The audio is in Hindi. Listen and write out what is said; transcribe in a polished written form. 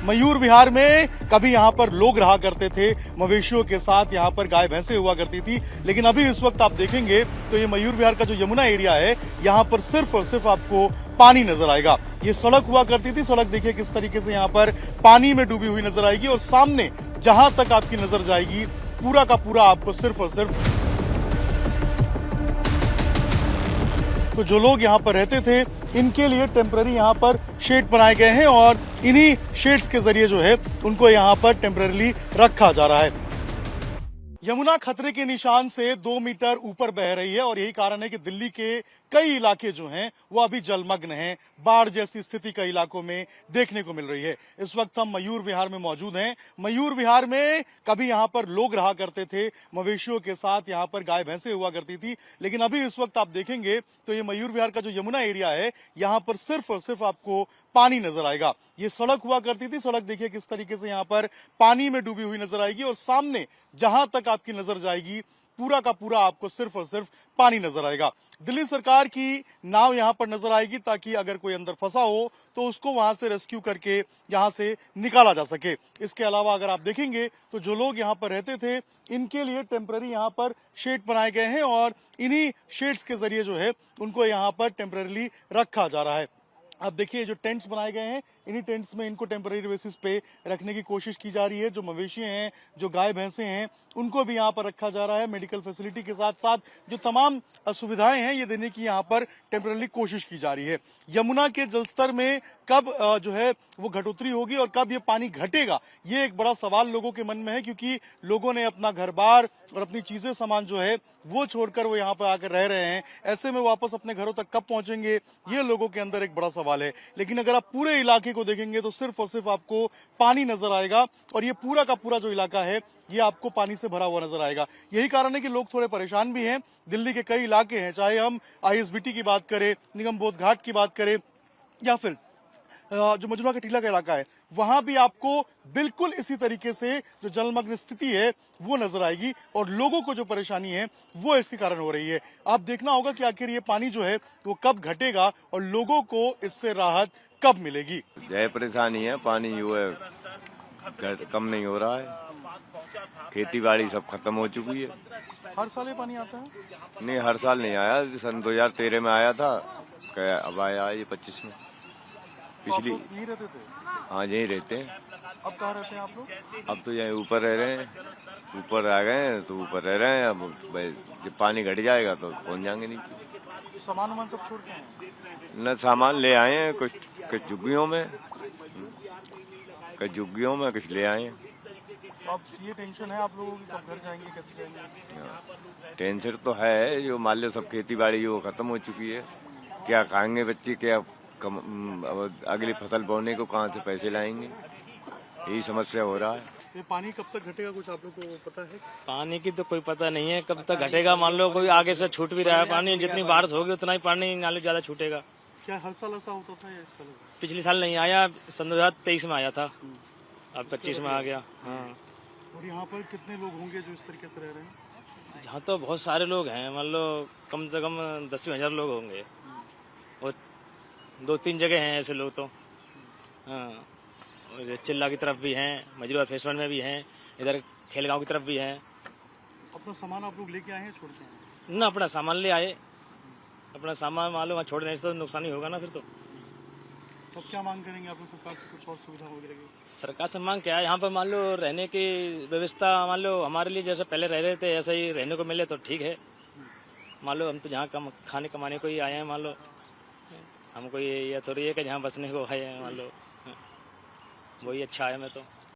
मयूर विहार में कभी यहाँ पर लोग रहा करते थे, मवेशियों के साथ यहाँ पर गाय भैंसें हुआ करती थी, लेकिन अभी इस वक्त आप देखेंगे तो ये मयूर विहार का जो यमुना एरिया है, यहाँ पर सिर्फ और सिर्फ आपको पानी नजर आएगा। ये सड़क हुआ करती थी, सड़क देखिए किस तरीके से यहाँ पर पानी में डूबी हुई नजर आएगी और सामने जहां तक आपकी नजर जाएगी पूरा का पूरा आपको सिर्फ और सिर्फ तो जो लोग यहाँ पर रहते थे इनके लिए टेम्पररी यहाँ पर शेड बनाए गए हैं और इन्हीं शेड्स के जरिए जो है उनको यहाँ पर टेम्पररी रखा जा रहा है। यमुना खतरे के निशान से 2 मीटर ऊपर बह रही है और यही कारण है कि दिल्ली के कई इलाके जो हैं वो अभी जलमग्न हैं। बाढ़ जैसी स्थिति कई इलाकों में देखने को मिल रही है। इस वक्त हम मयूर विहार में मौजूद हैं। मयूर विहार में कभी यहाँ पर लोग रहा करते थे, मवेशियों के साथ यहाँ पर गाय भैंसें हुआ करती थी, लेकिन अभी इस वक्त आप देखेंगे तो ये मयूर विहार का जो यमुना एरिया है, यहाँ पर सिर्फ और सिर्फ आपको पानी नजर आएगा। ये सड़क हुआ करती थी, सड़क देखिए किस तरीके से यहाँ पर पानी में डूबी हुई नजर आएगी और सामने जहां तक आपकी नजर जाएगी पूरा का पूरा आपको सिर्फ और सिर्फ पानी नजर आएगा। दिल्ली सरकार की नाव यहां पर नजर आएगी ताकि अगर कोई अंदर फंसा हो तो उसको वहां से रेस्क्यू करके यहां से निकाला जा सके। इसके अलावा अगर आप देखेंगे तो जो लोग यहां पर रहते थे इनके लिए टेम्पररी यहां पर शेड बनाए गए हैं और इन्हीं शेड्स के जरिए जो है उनको यहां पर टेम्पररी रखा जा रहा है। अब देखिए जो टेंट्स बनाए गए हैं इन्हीं टेंट्स में इनको टेम्पररी बेसिस पे रखने की कोशिश की जा रही है। जो मवेशी हैं, जो गाय भैंसे हैं, उनको भी यहाँ पर रखा जा रहा है। मेडिकल फैसिलिटी के साथ साथ जो तमाम सुविधाएं हैं ये देने की यहाँ पर टेम्पररी कोशिश की जा रही है। यमुना के जलस्तर में कब जो है वो घटोतरी होगी और कब ये पानी घटेगा, ये एक बड़ा सवाल लोगों के मन में है, क्योंकि लोगों ने अपना घर बार और अपनी चीजें सामान जो है वो छोड़कर वो यहाँ पर आकर रह रहे हैं। ऐसे में वापस अपने घरों तक कब पहुंचेंगे, ये लोगों के अंदर एक बड़ा सवाल है। लेकिन अगर आप पूरे इलाके को देखेंगे तो सिर्फ और सिर्फ आपको पानी नजर आएगा और ये पूरा का पूरा जो इलाका है ये आपको पानी से भरा हुआ नजर आएगा। यही कारण है कि लोग थोड़े परेशान भी हैं। दिल्ली के कई इलाके हैं, चाहे हम आईएसबीटी की बात करें, निगम बोध घाट की बात करें या फिर जो मजनूआ का टीला का इलाका है, वहां भी आपको बिल्कुल इसी तरीके से जो जलमग्न स्थिति है वो नजर आएगी और लोगों को जो परेशानी है वो इसके कारण हो रही है। आप देखना होगा कि आखिर ये पानी जो है वो कब घटेगा और लोगों को इससे राहत कब मिलेगी। यह परेशानी है, पानी जो है कम नहीं हो रहा है, खेती बाड़ी सब खत्म हो चुकी है। हर साल ये पानी आता है? नहीं, हर साल नहीं आया। सन 2013 में आया था, अब आया ये 25 में। पिछली यहीं रहते थे? हाँ, यहीं रहते हैं। अब कहाँ रहते हैं आप लोग? अब तो यहीं ऊपर रह रहे हैं, ऊपर आ गए हैं तो ऊपर रह रहे हैं। अब जब पानी घट जाएगा तो पहुंच जाएंगे नीचे। सामान वामान सब छोड़ के आए? न सामान ले आए हैं, कुछ झुग्गियों में, कुछ झुग्गियों में कुछ ले आए हैं। अब ये टेंशन है आप लोगों की, कब घर जाएंगे, कैसे जाएंगे? टेंशन तो है, जो मान लो सब खेती बाड़ी जो खत्म हो चुकी है, क्या खाएंगे बच्चे, क्या अब अगली फसल बोने को कहाँ से पैसे लाएंगे, यही समस्या हो रहा है। ये पानी कब तक घटेगा, कुछ आप लोग को पता है? पानी की तो कोई पता नहीं है कब तक घटेगा। मान लो कोई आगे से छूट भी रहा है पानी, जितनी बारिश होगी उतना ही पानी नाले ज्यादा छूटेगा। क्या हर साल ऐसा होता था या इस साल? पिछले साल नहीं आया, सन 2023 में आया था, अब 25 में आ गया। हाँ। और यहाँ पर कितने लोग होंगे जो इस तरीके से रह रहे हैं? यहाँ तो बहुत सारे लोग हैं, मान लो कम से कम 10,000 लोग होंगे और 2-3 जगह हैं ऐसे लोग तो। हाँ, चिल्ला की तरफ भी हैं, मजरूआ फेस 1 में भी हैं, इधर खेलगांव की तरफ भी हैं। अपना सामान आप लोग लेके आए हैं, छोड़ के आए? ना, अपना सामान ले आए। अपना सामान मान लो वहाँ छोड़ने से तो नुकसान ही होगा ना फिर तो। अब क्या मांग करेंगे आप लोग सरकार से, कुछ और सुविधा वगैरह की? सरकार से मांग क्या है, यहाँ पर मान लो रहने की व्यवस्था मान लो हमारे लिए जैसे पहले रह रहे थे ऐसा ही रहने को मिले तो ठीक है। मान लो हम तो जहाँ खाने कमाने को ही आए हैं, मान लो हमको ये थोड़ी है कि जहाँ बसने को आए हैं, मान लो वही अच्छा है। मैं तो